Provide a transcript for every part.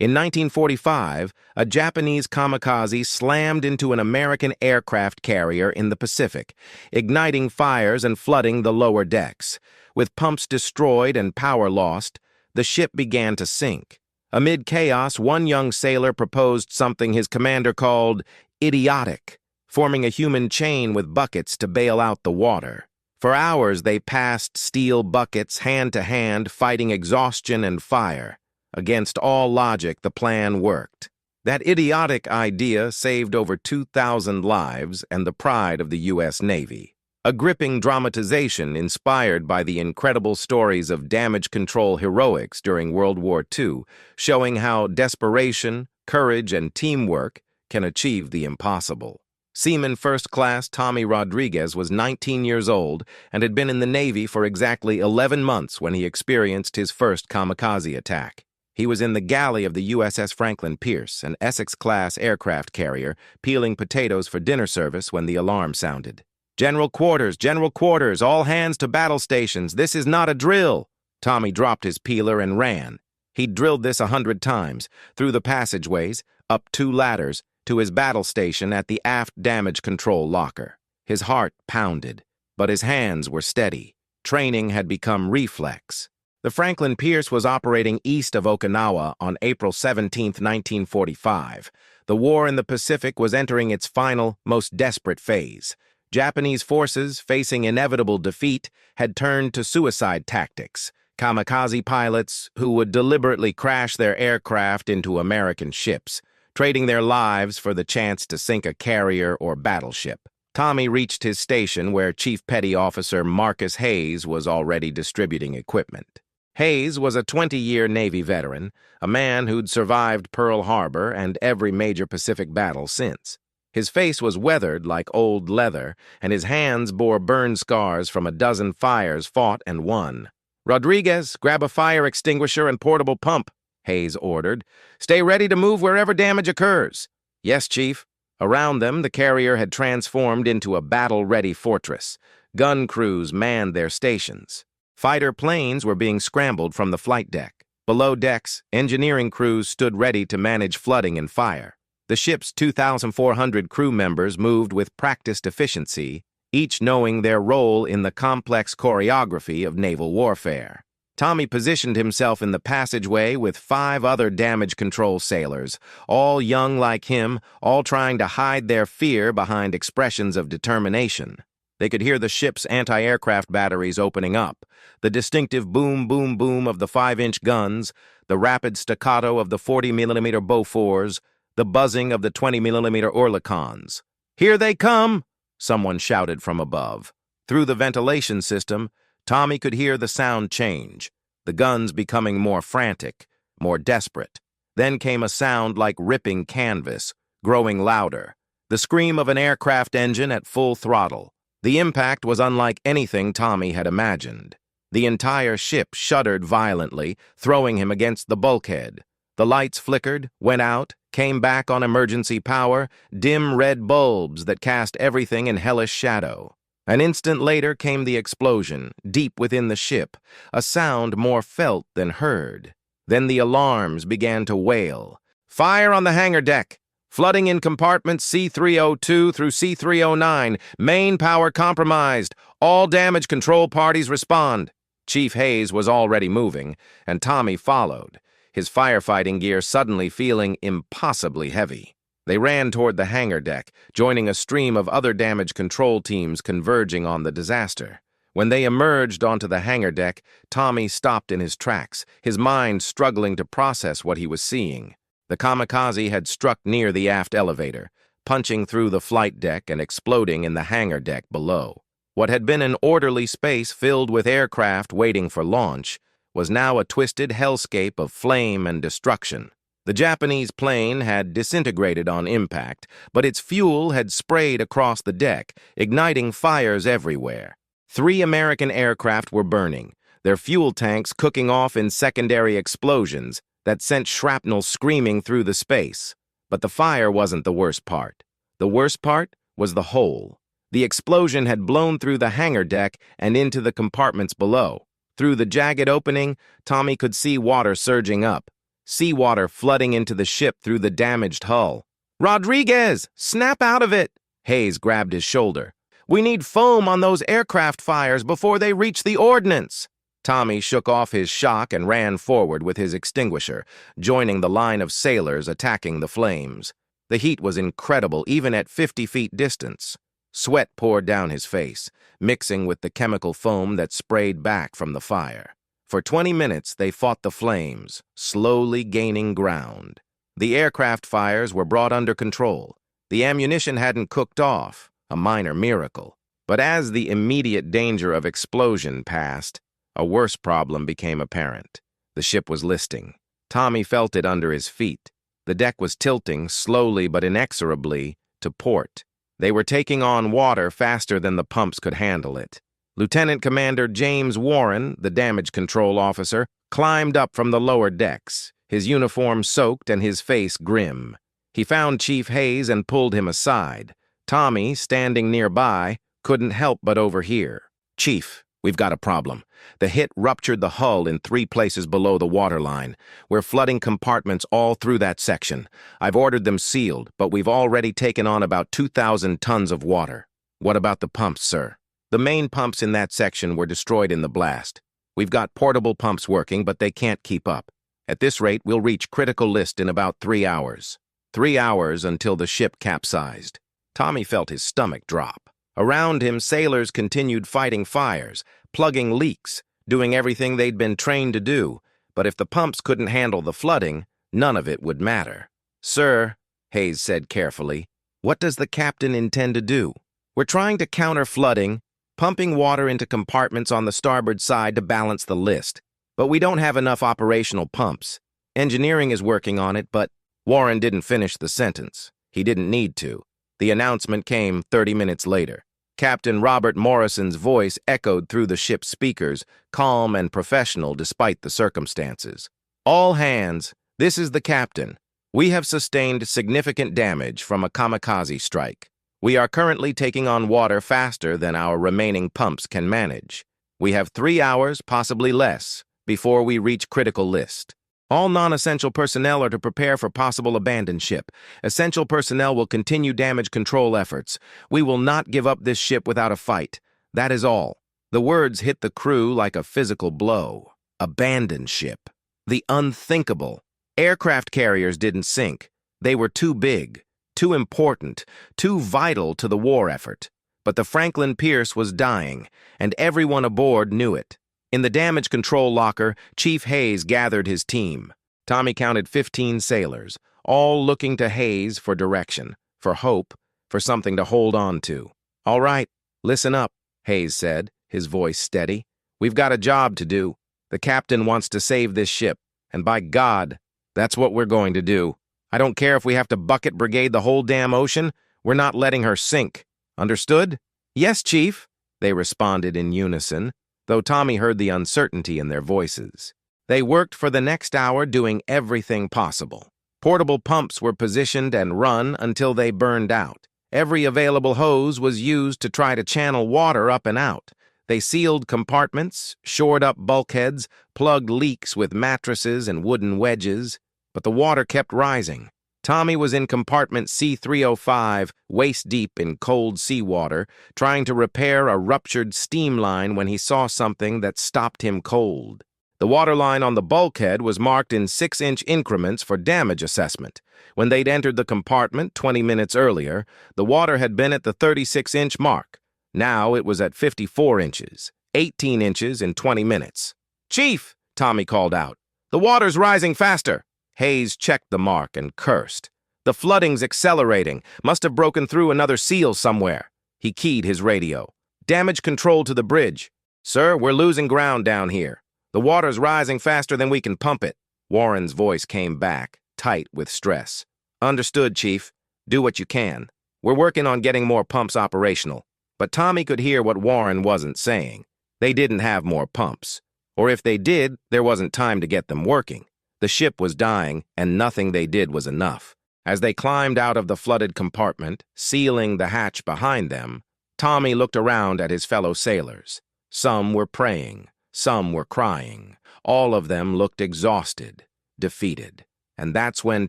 In 1945, a Japanese kamikaze slammed into an American aircraft carrier in the Pacific, igniting fires and flooding the lower decks. With pumps destroyed and power lost, the ship began to sink. Amid chaos, one young sailor proposed something his commander called idiotic, forming a human chain with buckets to bail out the water. For hours they passed steel buckets hand to hand, fighting exhaustion and fire. Against all logic, the plan worked. That idiotic idea saved over 2,000 lives and the pride of the U.S. Navy. A gripping dramatization inspired by the incredible stories of damage control heroics during World War II, showing how desperation, courage, and teamwork can achieve the impossible. Seaman First Class Tommy Rodriguez was 19 years old and had been in the Navy for exactly 11 months when he experienced his first kamikaze attack. He was in the galley of the USS Franklin Pierce, an Essex-class aircraft carrier, peeling potatoes for dinner service when the alarm sounded. General quarters, all hands to battle stations, this is not a drill." Tommy dropped his peeler and ran. He'd drilled this 100 times, through the passageways, up 2 ladders, to his battle station at the aft damage control locker. His heart pounded, but his hands were steady. Training had become reflex. The Franklin Pierce was operating east of Okinawa on April 17, 1945. The war in the Pacific was entering its final, most desperate phase. Japanese forces, facing inevitable defeat, had turned to suicide tactics. Kamikaze pilots who would deliberately crash their aircraft into American ships, trading their lives for the chance to sink a carrier or battleship. Tommy reached his station where Chief Petty Officer Marcus Hayes was already distributing equipment. Hayes was a 20-year Navy veteran, a man who'd survived Pearl Harbor and every major Pacific battle since. His face was weathered like old leather, and his hands bore burn scars from a dozen fires fought and won. "Rodriguez, grab a fire extinguisher and portable pump," Hayes ordered. "Stay ready to move wherever damage occurs." "Yes, Chief." Around them, the carrier had transformed into a battle-ready fortress. Gun crews manned their stations. Fighter planes were being scrambled from the flight deck. Below decks, engineering crews stood ready to manage flooding and fire. The ship's 2,400 crew members moved with practiced efficiency, each knowing their role in the complex choreography of naval warfare. Tommy positioned himself in the passageway with 5 other damage control sailors, all young like him, all trying to hide their fear behind expressions of determination. They could hear the ship's anti-aircraft batteries opening up, the distinctive boom, boom, boom of the 5-inch guns, the rapid staccato of the 40mm Bofors, the buzzing of the 20mm Oerlikons. "Here they come!" someone shouted from above. Through the ventilation system, Tommy could hear the sound change, the guns becoming more frantic, more desperate. Then came a sound like ripping canvas, growing louder, the scream of an aircraft engine at full throttle. The impact was unlike anything Tommy had imagined. The entire ship shuddered violently, throwing him against the bulkhead. The lights flickered, went out, came back on emergency power, dim red bulbs that cast everything in hellish shadow. An instant later came the explosion, deep within the ship, a sound more felt than heard. Then the alarms began to wail. "Fire on the hangar deck! Flooding in compartments C302 through C309. Main power compromised. All damage control parties respond." Chief Hayes was already moving, and Tommy followed, his firefighting gear suddenly feeling impossibly heavy. They ran toward the hangar deck, joining a stream of other damage control teams converging on the disaster. When they emerged onto the hangar deck, Tommy stopped in his tracks, his mind struggling to process what he was seeing. The kamikaze had struck near the aft elevator, punching through the flight deck and exploding in the hangar deck below. What had been an orderly space filled with aircraft waiting for launch was now a twisted hellscape of flame and destruction. The Japanese plane had disintegrated on impact, but its fuel had sprayed across the deck, igniting fires everywhere. 3 American aircraft were burning, their fuel tanks cooking off in secondary explosions that sent shrapnel screaming through the space. But the fire wasn't the worst part. The worst part was the hole. The explosion had blown through the hangar deck and into the compartments below. Through the jagged opening, Tommy could see water surging up. seawater flooding into the ship through the damaged hull. "Rodriguez, snap out of it!" Hayes grabbed his shoulder. "We need foam on those aircraft fires before they reach the ordnance." Tommy shook off his shock and ran forward with his extinguisher, joining the line of sailors attacking the flames. The heat was incredible even at 50 feet distance. Sweat poured down his face, mixing with the chemical foam that sprayed back from the fire. For 20 minutes, they fought the flames, slowly gaining ground. The aircraft fires were brought under control. The ammunition hadn't cooked off, a minor miracle. But as the immediate danger of explosion passed, a worse problem became apparent. The ship was listing. Tommy felt it under his feet. The deck was tilting, slowly but inexorably, to port. They were taking on water faster than the pumps could handle it. Lieutenant Commander James Warren, the damage control officer, climbed up from the lower decks, his uniform soaked and his face grim. He found Chief Hayes and pulled him aside. Tommy, standing nearby, couldn't help but overhear. "Chief, we've got a problem. The hit ruptured the hull in 3 places below the waterline. We're flooding compartments all through that section. I've ordered them sealed, but we've already taken on about 2,000 tons of water." "What about the pumps, sir?" "The main pumps in that section were destroyed in the blast. We've got portable pumps working, but they can't keep up. At this rate, we'll reach critical list in about 3 hours. 3 hours until the ship capsized." Tommy felt his stomach drop. Around him, sailors continued fighting fires, plugging leaks, doing everything they'd been trained to do. But if the pumps couldn't handle the flooding, none of it would matter. "Sir," Hayes said carefully, "what does the captain intend to do?" "We're trying to counter flooding, pumping water into compartments on the starboard side to balance the list. But we don't have enough operational pumps. Engineering is working on it, but—" Warren didn't finish the sentence. He didn't need to. The announcement came 30 minutes later. Captain Robert Morrison's voice echoed through the ship's speakers, calm and professional despite the circumstances. "All hands, this is the captain. We have sustained significant damage from a kamikaze strike. We are currently taking on water faster than our remaining pumps can manage. We have 3 hours, possibly less, before we reach critical list. All non-essential personnel are to prepare for possible abandon ship. Essential personnel will continue damage control efforts. We will not give up this ship without a fight. That is all." The words hit the crew like a physical blow. Abandon ship. The unthinkable. Aircraft carriers didn't sink. They were too big, too important, too vital to the war effort. But the Franklin Pierce was dying, and everyone aboard knew it. In the damage control locker, Chief Hayes gathered his team. Tommy counted 15 sailors, all looking to Hayes for direction, for hope, for something to hold on to. "All right, listen up," Hayes said, his voice steady. "We've got a job to do. The captain wants to save this ship, and by God, that's what we're going to do. I don't care if we have to bucket brigade the whole damn ocean. We're not letting her sink. Understood?" "Yes, Chief," they responded in unison, though Tommy heard the uncertainty in their voices. They worked for the next hour, doing everything possible. Portable pumps were positioned and run until they burned out. Every available hose was used to try to channel water up and out. They sealed compartments, shored up bulkheads, plugged leaks with mattresses and wooden wedges, but the water kept rising. Tommy was in compartment C305, waist-deep in cold seawater, trying to repair a ruptured steam line when he saw something that stopped him cold. The waterline on the bulkhead was marked in 6-inch increments for damage assessment. When they'd entered the compartment 20 minutes earlier, the water had been at the 36-inch mark. Now it was at 54 inches, 18 inches in 20 minutes. "Chief," Tommy called out, "the water's rising faster." Hayes checked the mark and cursed. "The flooding's accelerating. Must have broken through another seal somewhere." He keyed his radio. "Damage control to the bridge." "Sir, we're losing ground down here. The water's rising faster than we can pump it." Warren's voice came back, tight with stress. "Understood, Chief. Do what you can. We're working on getting more pumps operational." But Tommy could hear what Warren wasn't saying. They didn't have more pumps. Or if they did, there wasn't time to get them working. The ship was dying, and nothing they did was enough. As they climbed out of the flooded compartment, sealing the hatch behind them, Tommy looked around at his fellow sailors. Some were praying, some were crying. All of them looked exhausted. defeated. And that's when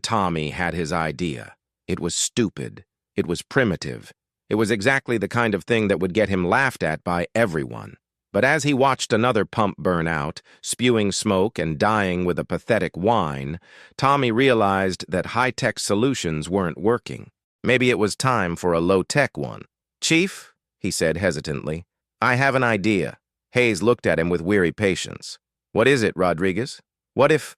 Tommy had his idea. It was stupid. It was primitive. It was exactly the kind of thing that would get him laughed at by everyone. But as he watched another pump burn out, spewing smoke and dying with a pathetic whine, Tommy realized that high-tech solutions weren't working. Maybe it was time for a low-tech one. "Chief," he said hesitantly, "I have an idea." Hayes looked at him with weary patience. "What is it, Rodriguez? What if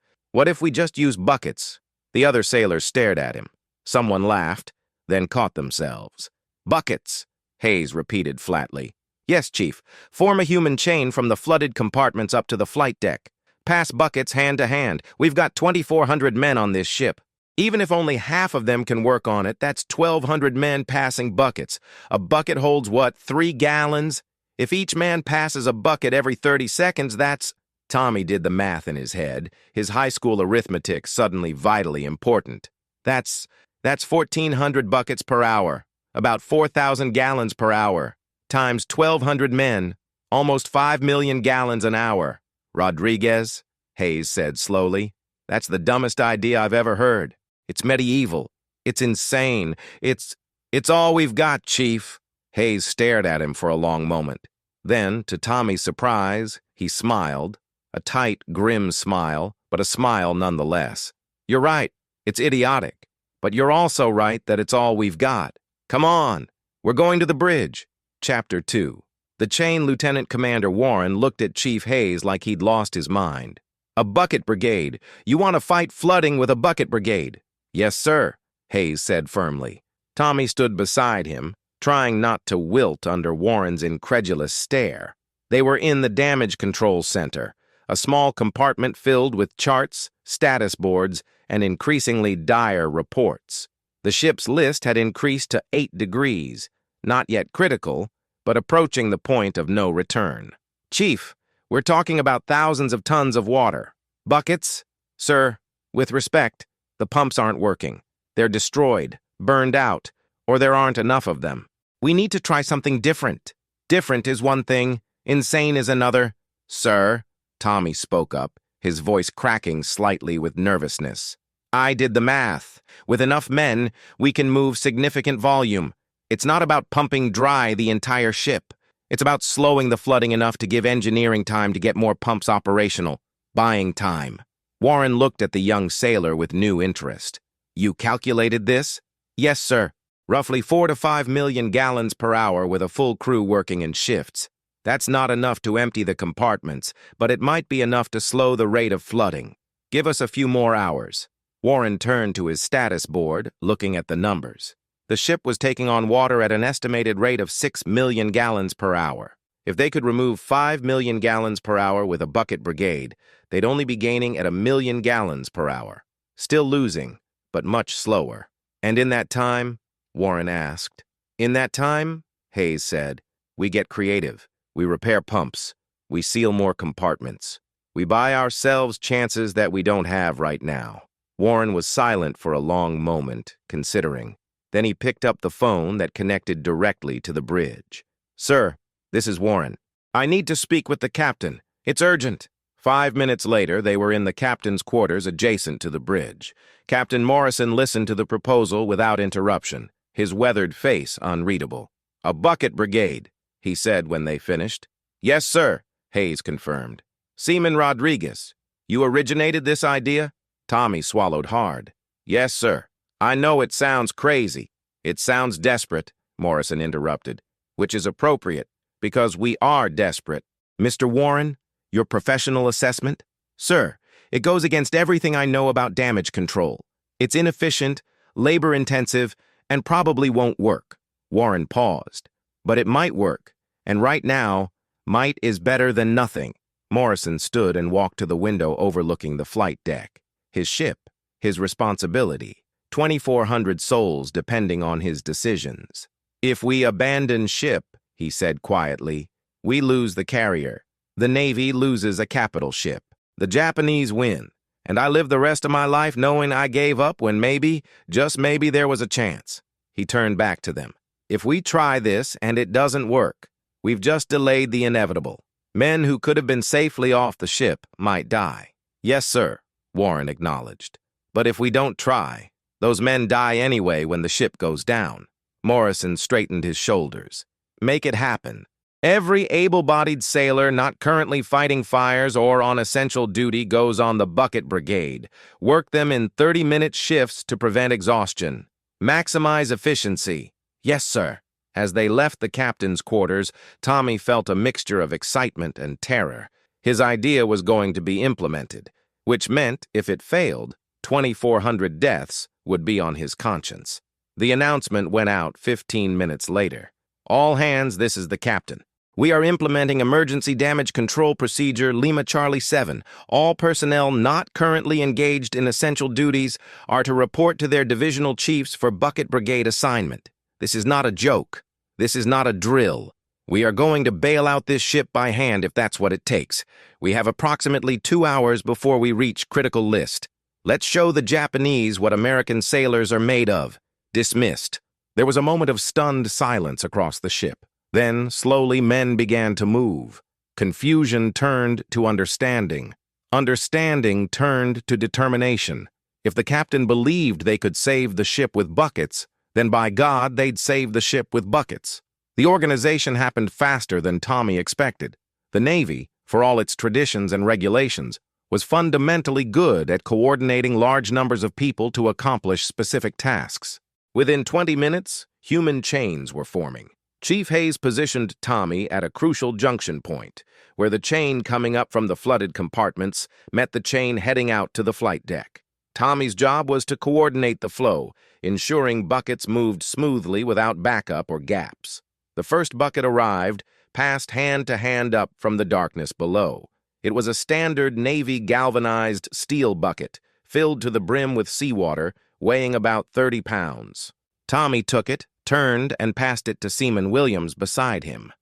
we just use buckets?" The other sailors stared at him. Someone laughed, then caught themselves. "Buckets," Hayes repeated flatly. "Yes, Chief. Form a human chain from the flooded compartments up to the flight deck. Pass buckets hand to hand. We've got 2,400 men on this ship. Even if only half of them can work on it, that's 1,200 men passing buckets. A bucket holds, what, 3 gallons? If each man passes a bucket every 30 seconds, that's—" Tommy did the math in his head, his high school arithmetic suddenly vitally important. That's 1,400 buckets per hour, about 4,000 gallons per hour, times 1,200 men, almost 5 million gallons an hour. "Rodriguez," Hayes said slowly, "that's the dumbest idea I've ever heard. It's medieval. It's insane. It's all we've got, Chief." Hayes stared at him for a long moment. Then, to Tommy's surprise, he smiled, a tight, grim smile, but a smile nonetheless. "You're right. It's idiotic. But you're also right that it's all we've got. Come on. We're going to the bridge." Chapter 2. The chain Lieutenant Commander Warren looked at Chief Hayes like he'd lost his mind. "A bucket brigade. You want to fight flooding with a bucket brigade?" "Yes, sir," Hayes said firmly. Tommy stood beside him, trying not to wilt under Warren's incredulous stare. They were in the damage control center, a small compartment filled with charts, status boards, and increasingly dire reports. The ship's list had increased to 8 degrees, not yet critical, but approaching the point of no return. "Chief, we're talking about thousands of tons of water. Buckets? Sir, with respect, the pumps aren't working. They're destroyed, burned out, or there aren't enough of them. We need to try something different. Different is one thing, insane is another." "Sir," Tommy spoke up, his voice cracking slightly with nervousness, "I did the math. With enough men, we can move significant volume. It's not about pumping dry the entire ship. It's about slowing the flooding enough to give engineering time to get more pumps operational. Buying time." Warren looked at the young sailor with new interest. "You calculated this?" "Yes, sir. Roughly 4 to 5 million gallons per hour with a full crew working in shifts. That's not enough to empty the compartments, but it might be enough to slow the rate of flooding. Give us a few more hours." Warren turned to his status board, looking at the numbers. The ship was taking on water at an estimated rate of 6 million gallons per hour. If they could remove 5 million gallons per hour with a bucket brigade, they'd only be gaining at 1 million gallons per hour. Still losing, but much slower. "And in that time?" Warren asked. "In that time," Hayes said, "we get creative. We repair pumps. We seal more compartments. We buy ourselves chances that we don't have right now." Warren was silent for a long moment, considering. Then he picked up the phone that connected directly to the bridge. "Sir, this is Warren. I need to speak with the captain. It's urgent." 5 minutes later, they were in the captain's quarters adjacent to the bridge. Captain Morrison listened to the proposal without interruption, his weathered face unreadable. "A bucket brigade," he said when they finished. "Yes, sir," Hayes confirmed. "Seaman Rodriguez, you originated this idea?" Tommy swallowed hard. "Yes, sir. I know it sounds crazy. It sounds desperate," Morrison interrupted, "which is appropriate, because we are desperate." "Mr. Warren, your professional assessment?" "Sir, it goes against everything I know about damage control. It's inefficient, labor-intensive, and probably won't work." Warren paused. "But it might work, and right now, might is better than nothing." Morrison stood and walked to the window overlooking the flight deck. His ship, his responsibility, 2,400 souls depending on his decisions. "If we abandon ship," he said quietly, "we lose the carrier. The Navy loses a capital ship. The Japanese win, and I live the rest of my life knowing I gave up when maybe, just maybe, there was a chance." He turned back to them. "If we try this and it doesn't work, we've just delayed the inevitable. Men who could have been safely off the ship might die." "Yes, sir." Warren acknowledged. "But if we don't try, those men die anyway when the ship goes down." Morrison straightened his shoulders. "Make it happen. Every able-bodied sailor not currently fighting fires or on essential duty goes on the bucket brigade. Work them in 30-minute shifts to prevent exhaustion. Maximize efficiency." "Yes, sir." As they left the captain's quarters, Tommy felt a mixture of excitement and terror. His idea was going to be implemented, which meant, if it failed, 2,400 deaths would be on his conscience. The announcement went out 15 minutes later. "All hands, this is the captain. We are implementing emergency damage control procedure Lima Charlie 7. All personnel not currently engaged in essential duties are to report to their divisional chiefs for bucket brigade assignment. This is not a joke. This is not a drill. We are going to bail out this ship by hand if that's what it takes. We have approximately 2 hours before we reach critical list. Let's show the Japanese what American sailors are made of. Dismissed." There was a moment of stunned silence across the ship. Then, slowly, men began to move. Confusion turned to understanding. Understanding turned to determination. If the captain believed they could save the ship with buckets, then by God, they'd save the ship with buckets. The organization happened faster than Tommy expected. The Navy, for all its traditions and regulations, was fundamentally good at coordinating large numbers of people to accomplish specific tasks. Within 20 minutes, human chains were forming. Chief Hayes positioned Tommy at a crucial junction point, where the chain coming up from the flooded compartments met the chain heading out to the flight deck. Tommy's job was to coordinate the flow, ensuring buckets moved smoothly without backup or gaps. The first bucket arrived, passed hand to hand up from the darkness below. It was a standard Navy galvanized steel bucket, filled to the brim with seawater, weighing about 30 pounds. Tommy took it, turned, and passed it to Seaman Williams beside him.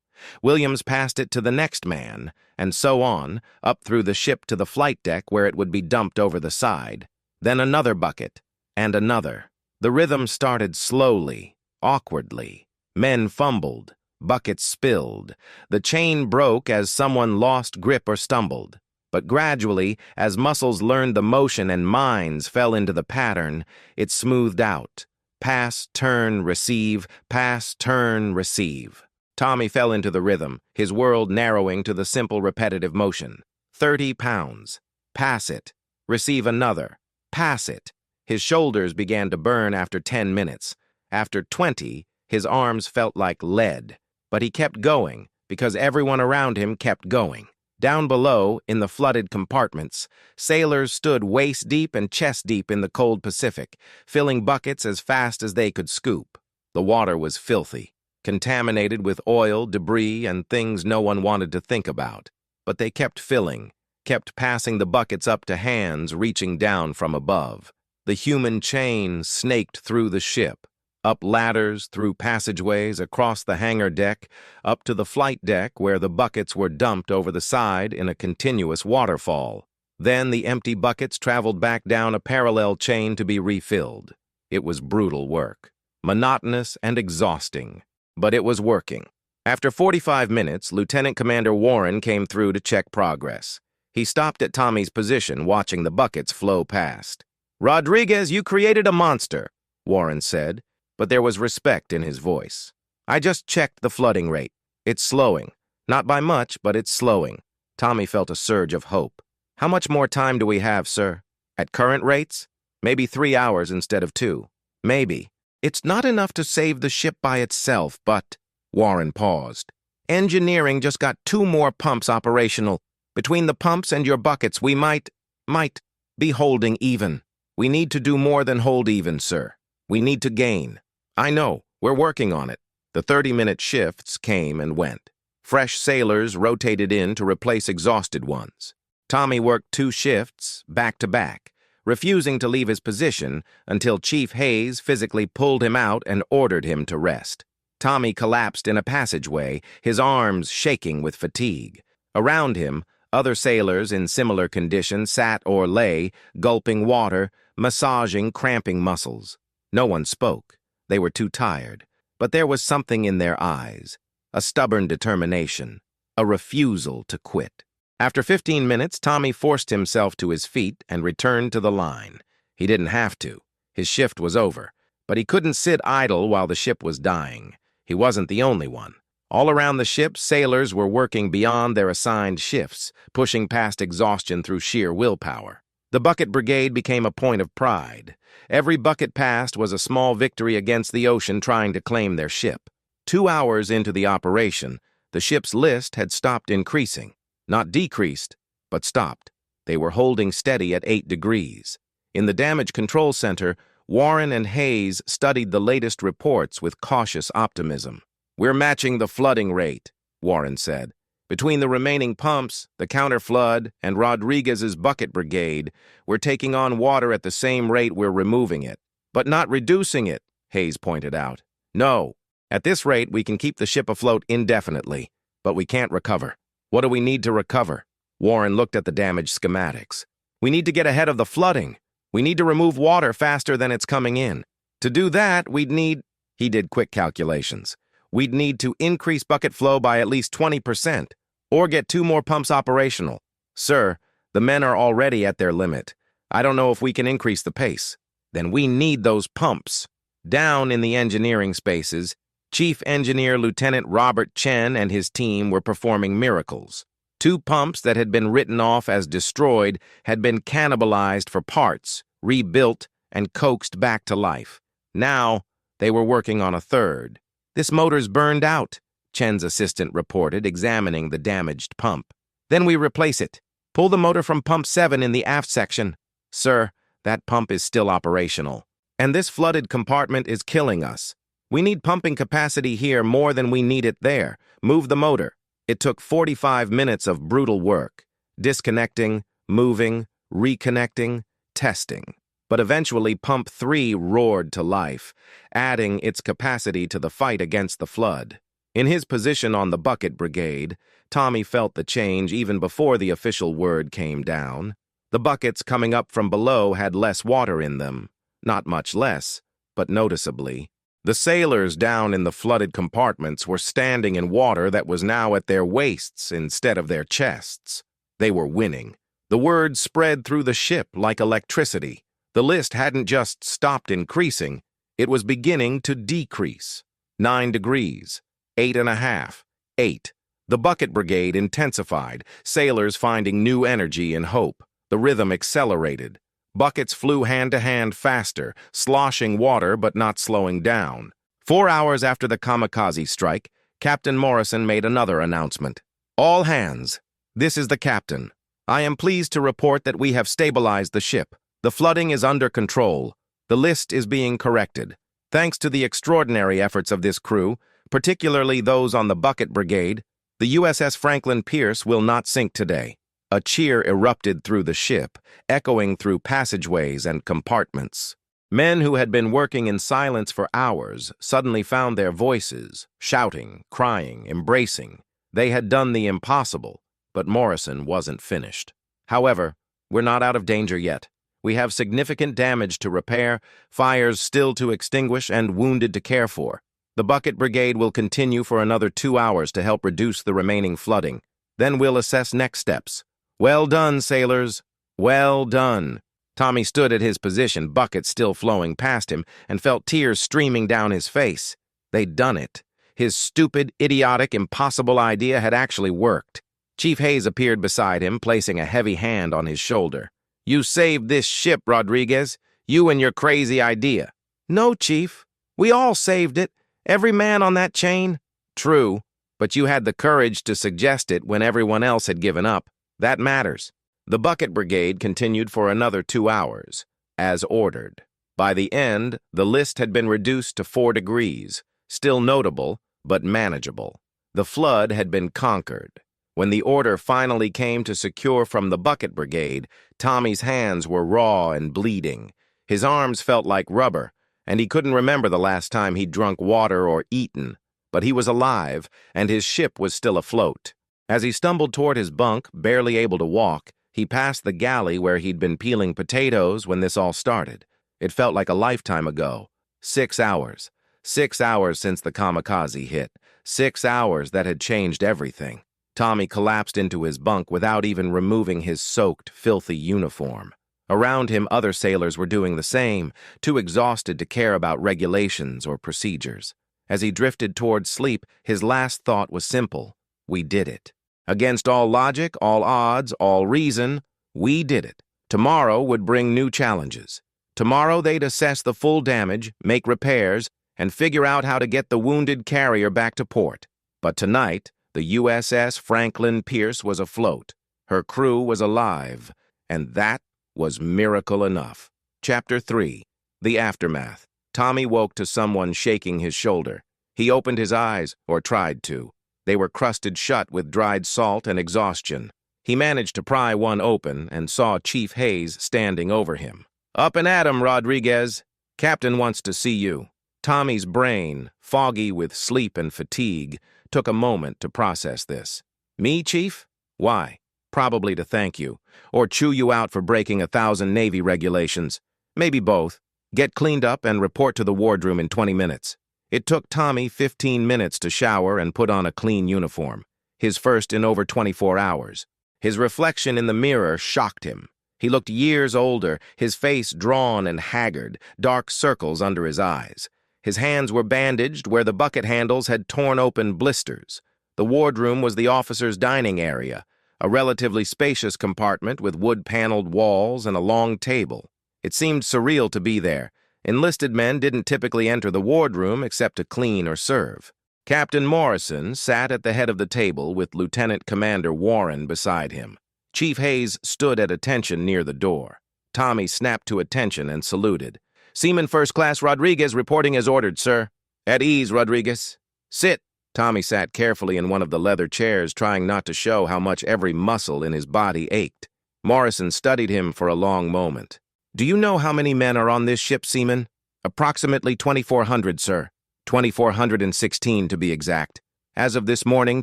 Williams passed it to the next man, and so on, up through the ship to the flight deck where it would be dumped over the side. Then another bucket, and another. The rhythm started slowly, awkwardly. Men fumbled, buckets spilled. The chain broke as someone lost grip or stumbled. But gradually, as muscles learned the motion and minds fell into the pattern, it smoothed out. Pass, turn, receive, pass, turn, receive. Tommy fell into the rhythm, his world narrowing to the simple repetitive motion. 30 pounds. Pass it. Receive another. Pass it. His shoulders began to burn after 10 minutes. After 20, his arms felt like lead. But he kept going, because everyone around him kept going. Down below, in the flooded compartments, sailors stood waist-deep and chest-deep in the cold Pacific, filling buckets as fast as they could scoop. The water was filthy, contaminated with oil, debris, and things no one wanted to think about. But they kept filling, kept passing the buckets up to hands reaching down from above. The human chain snaked through the ship, up ladders, through passageways, across the hangar deck, up to the flight deck where the buckets were dumped over the side in a continuous waterfall. Then the empty buckets traveled back down a parallel chain to be refilled. It was brutal work, monotonous and exhausting, but it was working. After 45 minutes, Lieutenant Commander Warren came through to check progress. He stopped at Tommy's position, watching the buckets flow past. "Rodriguez, you created a monster," Warren said, but there was respect in his voice. "I just checked the flooding rate. It's slowing. Not by much, but it's slowing." Tommy felt a surge of hope. "How much more time do we have, sir? At current rates? Maybe 3 hours instead of 2. Maybe. It's not enough to save the ship by itself, but..." Warren paused. "Engineering just got 2 more pumps operational. Between the pumps and your buckets, we might be holding even. We need to do more than hold even, sir. We need to gain. I know, we're working on it." The 30-minute shifts came and went. Fresh sailors rotated in to replace exhausted ones. Tommy worked 2 shifts, back to back, refusing to leave his position until Chief Hayes physically pulled him out and ordered him to rest. Tommy collapsed in a passageway, his arms shaking with fatigue. Around him, other sailors in similar condition sat or lay, gulping water, massaging cramping muscles. No one spoke. They were too tired. But there was something in their eyes, a stubborn determination, a refusal to quit. After 15 minutes, Tommy forced himself to his feet and returned to the line. He didn't have to. His shift was over. But he couldn't sit idle while the ship was dying. He wasn't the only one. All around the ship, sailors were working beyond their assigned shifts, pushing past exhaustion through sheer willpower. The bucket brigade became a point of pride. Every bucket passed was a small victory against the ocean trying to claim their ship. 2 hours into the operation, the ship's list had stopped increasing. Not decreased, but stopped. They were holding steady at 8 degrees. In the damage control center, Warren and Hayes studied the latest reports with cautious optimism. "We're matching the flooding rate," Warren said. "Between the remaining pumps, the counterflood, and Rodriguez's bucket brigade, we're taking on water at the same rate we're removing it. But not reducing it," Hayes pointed out. "No. At this rate, we can keep the ship afloat indefinitely, but we can't recover." "What do we need to recover?" Warren looked at the damaged schematics. "We need to get ahead of the flooding. We need to remove water faster than it's coming in. To do that, we'd need—" He did quick calculations. "We'd need to increase bucket flow by at least 20%, or get 2 more pumps operational. Sir, the men are already at their limit. I don't know if we can increase the pace. Then we need those pumps." Down in the engineering spaces, Chief Engineer Lieutenant Robert Chen and his team were performing miracles. 2 pumps that had been written off as destroyed had been cannibalized for parts, rebuilt, and coaxed back to life. Now, they were working on a 3rd. "This motor's burned out," Chen's assistant reported, examining the damaged pump. "Then we replace it. Pull the motor from pump 7 in the aft section." "Sir, that pump is still operational. And this flooded compartment is killing us. We need pumping capacity here more than we need it there. Move the motor." It took 45 minutes of brutal work, disconnecting, moving, reconnecting, testing. But eventually Pump 3 roared to life, adding its capacity to the fight against the flood. In his position on the bucket brigade, Tommy felt the change even before the official word came down. The buckets coming up from below had less water in them. Not much less, but noticeably. The sailors down in the flooded compartments were standing in water that was now at their waists instead of their chests. They were winning. The word spread through the ship like electricity. The list hadn't just stopped increasing, it was beginning to decrease. 9 degrees, 8.5, 8. The bucket brigade intensified, sailors finding new energy and hope. The rhythm accelerated. Buckets flew hand-to-hand faster, sloshing water but not slowing down. 4 hours after the kamikaze strike, Captain Morrison made another announcement. "All hands, this is the captain. I am pleased to report that we have stabilized the ship. The flooding is under control. The list is being corrected. Thanks to the extraordinary efforts of this crew, particularly those on the bucket brigade, the USS Franklin Pierce will not sink today." A cheer erupted through the ship, echoing through passageways and compartments. Men who had been working in silence for hours suddenly found their voices, shouting, crying, embracing. They had done the impossible, but Morrison wasn't finished. "However, we're not out of danger yet. We have significant damage to repair, fires still to extinguish, and wounded to care for. The bucket brigade will continue for another 2 hours to help reduce the remaining flooding. Then we'll assess next steps. Well done, sailors. Well done." Tommy stood at his position, buckets still flowing past him, and felt tears streaming down his face. They'd done it. His stupid, idiotic, impossible idea had actually worked. Chief Hayes appeared beside him, placing a heavy hand on his shoulder. "You saved this ship, Rodriguez. You and your crazy idea." "No, Chief. We all saved it. Every man on that chain." "True, but you had the courage to suggest it when everyone else had given up. That matters." The bucket brigade continued for another 2 hours, as ordered. By the end, the list had been reduced to 4 degrees, still notable, but manageable. The flood had been conquered. When the order finally came to secure from the bucket brigade, Tommy's hands were raw and bleeding. His arms felt like rubber, and he couldn't remember the last time he'd drunk water or eaten. But he was alive, and his ship was still afloat. As he stumbled toward his bunk, barely able to walk, he passed the galley where he'd been peeling potatoes when this all started. It felt like a lifetime ago. 6 hours. 6 hours since the kamikaze hit. 6 hours that had changed everything. Tommy collapsed into his bunk without even removing his soaked, filthy uniform. Around him, other sailors were doing the same, too exhausted to care about regulations or procedures. As he drifted toward sleep, his last thought was simple. We did it. Against all logic, all odds, all reason, we did it. Tomorrow would bring new challenges. Tomorrow they'd assess the full damage, make repairs, and figure out how to get the wounded carrier back to port. But tonight, the USS Franklin Pierce was afloat. Her crew was alive, and that was miracle enough. Chapter 3. The Aftermath. Tommy woke to someone shaking his shoulder. He opened his eyes, or tried to. They were crusted shut with dried salt and exhaustion. He managed to pry one open and saw Chief Hayes standing over him. "Up and at 'em, Rodriguez. Captain wants to see you." Tommy's brain, foggy with sleep and fatigue, took a moment to process this. "Me, Chief? Why? Probably to thank you, or chew you out for breaking 1,000 Navy regulations. Maybe both. Get cleaned up and report to the wardroom in 20 minutes. It took Tommy 15 minutes to shower and put on a clean uniform, his first in over 24 hours. His reflection in the mirror shocked him. He looked years older, his face drawn and haggard, dark circles under his eyes. His hands were bandaged where the bucket handles had torn open blisters. The wardroom was the officers' dining area, a relatively spacious compartment with wood-paneled walls and a long table. It seemed surreal to be there. Enlisted men didn't typically enter the wardroom except to clean or serve. Captain Morrison sat at the head of the table with Lieutenant Commander Warren beside him. Chief Hayes stood at attention near the door. Tommy snapped to attention and saluted. "Seaman First Class Rodriguez reporting as ordered, sir." "At ease, Rodriguez." "Sit." Tommy sat carefully in one of the leather chairs, trying not to show how much every muscle in his body ached. Morrison studied him for a long moment. "Do you know how many men are on this ship, Seaman?" "Approximately 2,400, sir. 2,416 to be exact. As of this morning,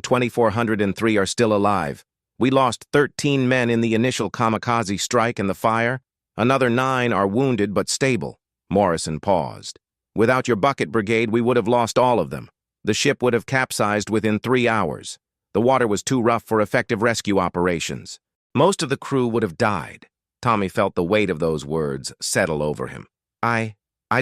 2,403 are still alive. We lost 13 men in the initial kamikaze strike and the fire. Another 9 are wounded but stable." Morrison paused. "Without your bucket brigade, we would have lost all of them. The ship would have capsized within 3 hours. The water was too rough for effective rescue operations. Most of the crew would have died." Tommy felt the weight of those words settle over him. I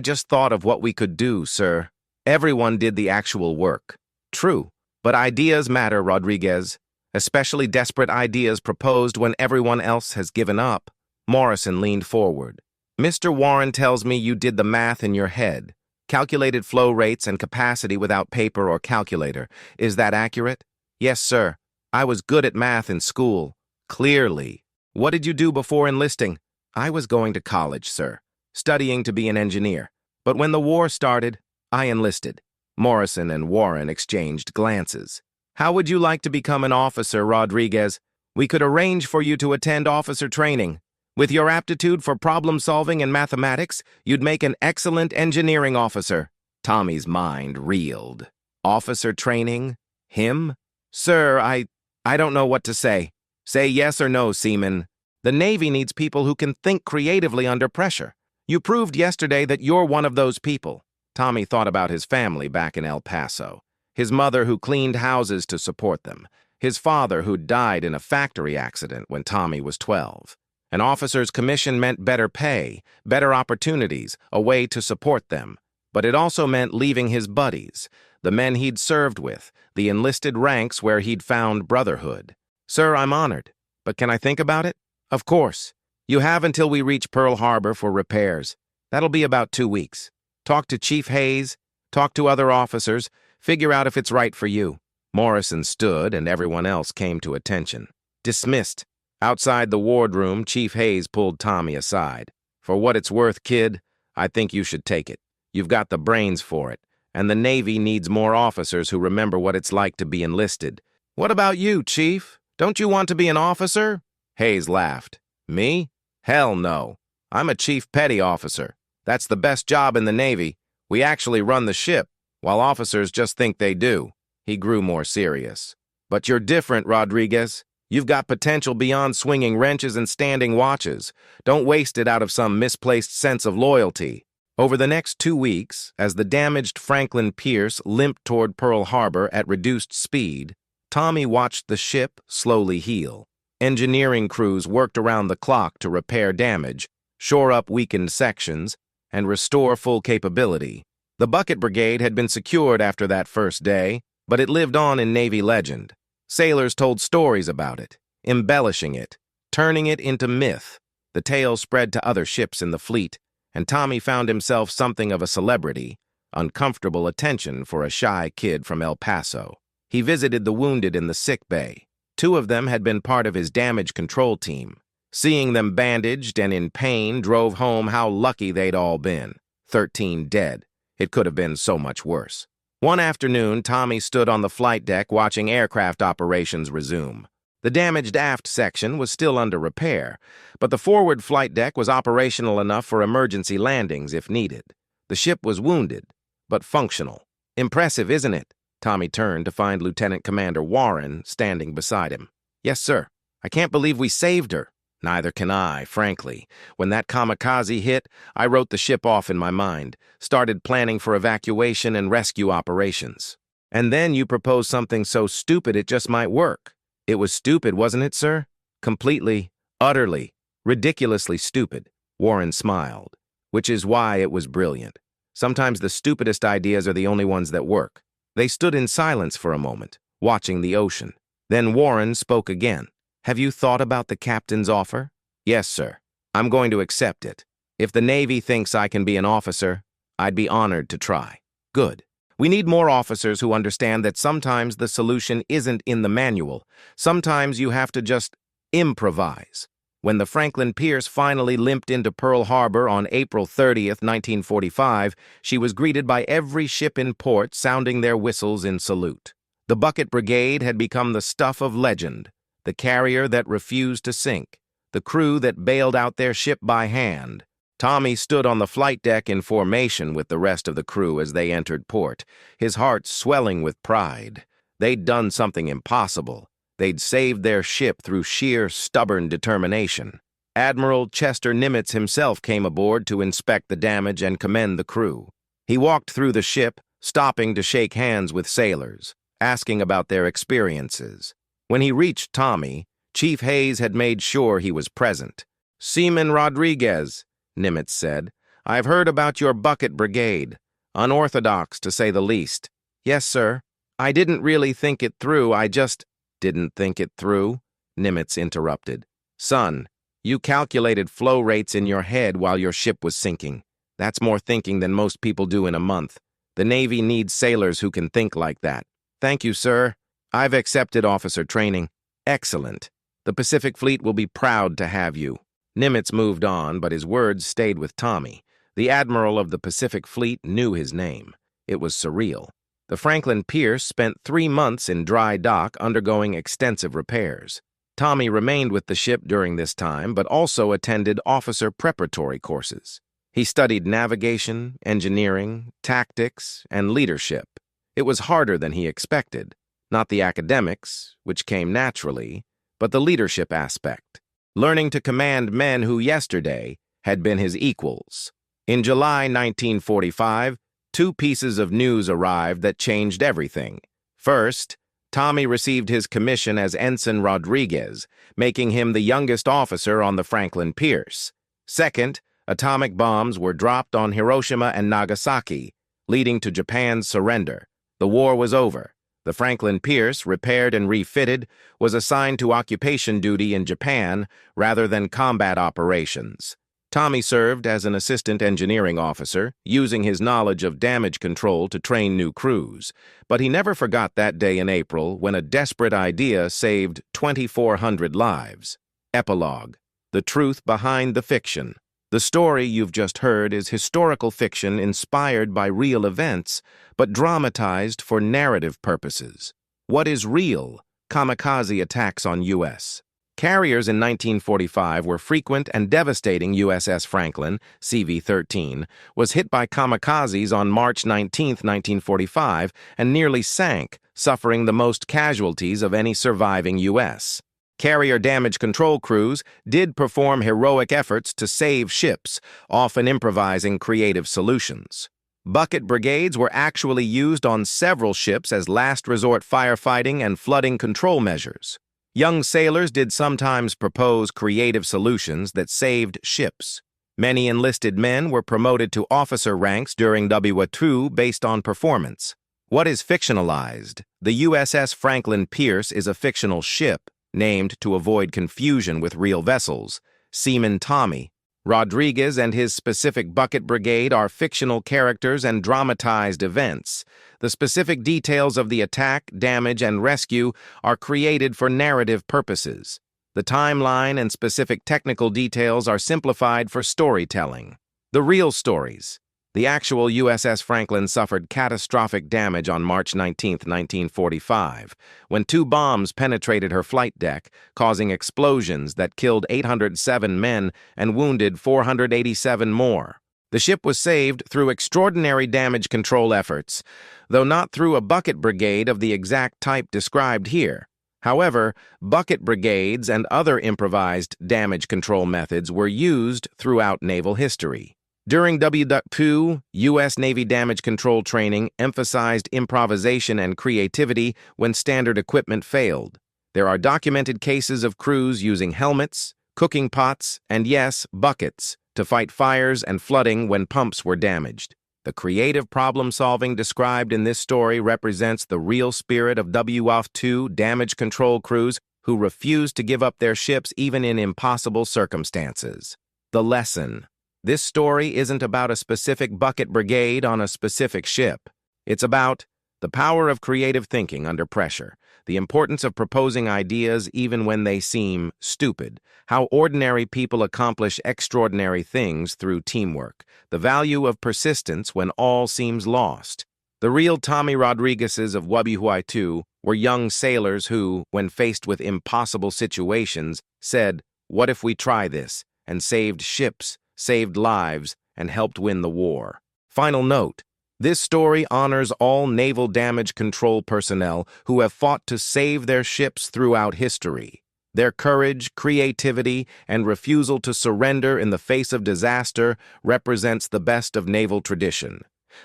just thought of what we could do, sir. Everyone did the actual work." "True, but ideas matter, Rodriguez, especially desperate ideas proposed when everyone else has given up." Morrison leaned forward. "Mr. Warren tells me you did the math in your head. Calculated flow rates and capacity without paper or calculator. Is that accurate?" "Yes, sir. I was good at math in school." "Clearly. What did you do before enlisting?" "I was going to college, sir, studying to be an engineer. But when the war started, I enlisted." Morrison and Warren exchanged glances. "How would you like to become an officer, Rodriguez? We could arrange for you to attend officer training. With your aptitude for problem-solving and mathematics, you'd make an excellent engineering officer." Tommy's mind reeled. Officer training? Him? "Sir, I don't know what to say. Say yes or no, Seaman. The Navy needs people who can think creatively under pressure. You proved yesterday that you're one of those people." Tommy thought about his family back in El Paso. His mother who cleaned houses to support them. His father who died in a factory accident when Tommy was 12. An officer's commission meant better pay, better opportunities, a way to support them. But it also meant leaving his buddies, the men he'd served with, the enlisted ranks where he'd found brotherhood. "Sir, I'm honored. But can I think about it?" "Of course. You have until we reach Pearl Harbor for repairs. That'll be about 2 weeks. Talk to Chief Hayes, talk to other officers, figure out if it's right for you." Morrison stood and everyone else came to attention. "Dismissed." Outside the wardroom, Chief Hayes pulled Tommy aside. "For what it's worth, kid, I think you should take it. You've got the brains for it, and the Navy needs more officers who remember what it's like to be enlisted." "What about you, Chief? Don't you want to be an officer?" Hayes laughed. "Me? Hell no. I'm a Chief Petty Officer. That's the best job in the Navy. We actually run the ship, while officers just think they do." He grew more serious. "But you're different, Rodriguez. You've got potential beyond swinging wrenches and standing watches. Don't waste it out of some misplaced sense of loyalty." Over the next 2 weeks, as the damaged Franklin Pierce limped toward Pearl Harbor at reduced speed, Tommy watched the ship slowly heal. Engineering crews worked around the clock to repair damage, shore up weakened sections, and restore full capability. The Bucket Brigade had been secured after that first day, but it lived on in Navy legend. Sailors told stories about it, embellishing it, turning it into myth. The tale spread to other ships in the fleet, and Tommy found himself something of a celebrity, uncomfortable attention for a shy kid from El Paso. He visited the wounded in the sick bay. 2 of them had been part of his damage control team. Seeing them bandaged and in pain drove home how lucky they'd all been. 13 dead. It could have been so much worse. One afternoon, Tommy stood on the flight deck watching aircraft operations resume. The damaged aft section was still under repair, but the forward flight deck was operational enough for emergency landings if needed. The ship was wounded, but functional. Impressive, isn't it? Tommy turned to find Lieutenant Commander Warren standing beside him. Yes, sir. I can't believe we saved her. Neither can I, frankly. When that kamikaze hit, I wrote the ship off in my mind, started planning for evacuation and rescue operations. And then you proposed something so stupid it just might work. It was stupid, wasn't it, sir? Completely, utterly, ridiculously stupid. Warren smiled, which is why it was brilliant. Sometimes the stupidest ideas are the only ones that work. They stood in silence for a moment, watching the ocean. Then Warren spoke again. Have you thought about the captain's offer? Yes, sir. I'm going to accept it. If the Navy thinks I can be an officer, I'd be honored to try. Good. We need more officers who understand that sometimes the solution isn't in the manual. Sometimes you have to just improvise. When the Franklin Pierce finally limped into Pearl Harbor on April 30th, 1945, she was greeted by every ship in port sounding their whistles in salute. The Bucket Brigade had become the stuff of legend, the carrier that refused to sink, the crew that bailed out their ship by hand. Tommy stood on the flight deck in formation with the rest of the crew as they entered port, his heart swelling with pride. They'd done something impossible. They'd saved their ship through sheer, stubborn determination. Admiral Chester Nimitz himself came aboard to inspect the damage and commend the crew. He walked through the ship, stopping to shake hands with sailors, asking about their experiences. When he reached Tommy, Chief Hayes had made sure he was present. "Seaman Rodriguez," Nimitz said, "I've heard about your Bucket Brigade. Unorthodox, to say the least." "Yes, sir. I didn't really think it through. I just—" "Didn't think it through?" Nimitz interrupted. "Son, you calculated flow rates in your head while your ship was sinking. That's more thinking than most people do in a month. The Navy needs sailors who can think like that." "Thank you, sir. I've accepted officer training." "Excellent. The Pacific Fleet will be proud to have you." Nimitz moved on, but his words stayed with Tommy. The Admiral of the Pacific Fleet knew his name. It was surreal. The Franklin Pierce spent 3 months in dry dock undergoing extensive repairs. Tommy remained with the ship during this time, but also attended officer preparatory courses. He studied navigation, engineering, tactics, and leadership. It was harder than he expected. Not the academics, which came naturally, but the leadership aspect. Learning to command men who yesterday had been his equals. In July 1945, 2 pieces of news arrived that changed everything. First, Tommy received his commission as Ensign Rodriguez, making him the youngest officer on the Franklin Pierce. Second, atomic bombs were dropped on Hiroshima and Nagasaki, leading to Japan's surrender. The war was over. The Franklin Pierce, repaired and refitted, was assigned to occupation duty in Japan rather than combat operations. Tommy served as an assistant engineering officer, using his knowledge of damage control to train new crews. But he never forgot that day in April when a desperate idea saved 2,400 lives. Epilogue: The truth behind the fiction. The story you've just heard is historical fiction inspired by real events, but dramatized for narrative purposes. What is real? Kamikaze attacks on U.S. Carriers in 1945 were frequent and devastating. USS Franklin, CV-13, was hit by kamikazes on March 19, 1945, and nearly sank, suffering the most casualties of any surviving U.S. Carrier damage control crews did perform heroic efforts to save ships, often improvising creative solutions. Bucket brigades were actually used on several ships as last resort firefighting and flooding control measures. Young sailors did sometimes propose creative solutions that saved ships. Many enlisted men were promoted to officer ranks during WWII based on performance. What is fictionalized? The USS Franklin Pierce is a fictional ship, named to avoid confusion with real vessels. Seaman Tommy Rodriguez and his specific bucket brigade are fictional characters and dramatized events. The specific details of the attack, damage, and rescue are created for narrative purposes. The timeline and specific technical details are simplified for storytelling. The real stories. The actual USS Franklin suffered catastrophic damage on March 19, 1945, when 2 bombs penetrated her flight deck, causing explosions that killed 807 men and wounded 487 more. The ship was saved through extraordinary damage control efforts, though not through a bucket brigade of the exact type described here. However, bucket brigades and other improvised damage control methods were used throughout naval history. During WWII, U.S. Navy damage control training emphasized improvisation and creativity when standard equipment failed. There are documented cases of crews using helmets, cooking pots, and yes, buckets, to fight fires and flooding when pumps were damaged. The creative problem-solving described in this story represents the real spirit of WWII damage control crews who refused to give up their ships even in impossible circumstances. The lesson. This story isn't about a specific bucket brigade on a specific ship. It's about the power of creative thinking under pressure, the importance of proposing ideas even when they seem stupid, how ordinary people accomplish extraordinary things through teamwork, the value of persistence when all seems lost. The real Tommy Rodriguezes of WWII were young sailors who, when faced with impossible situations, said, "What if we try this?" and saved ships, saved lives, and helped win the war. Final note. This story honors all naval damage control personnel who have fought to save their ships throughout history. Their courage, creativity, and refusal to surrender in the face of disaster represents the best of naval tradition.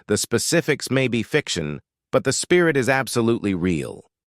The specifics may be fiction, but the spirit is absolutely real.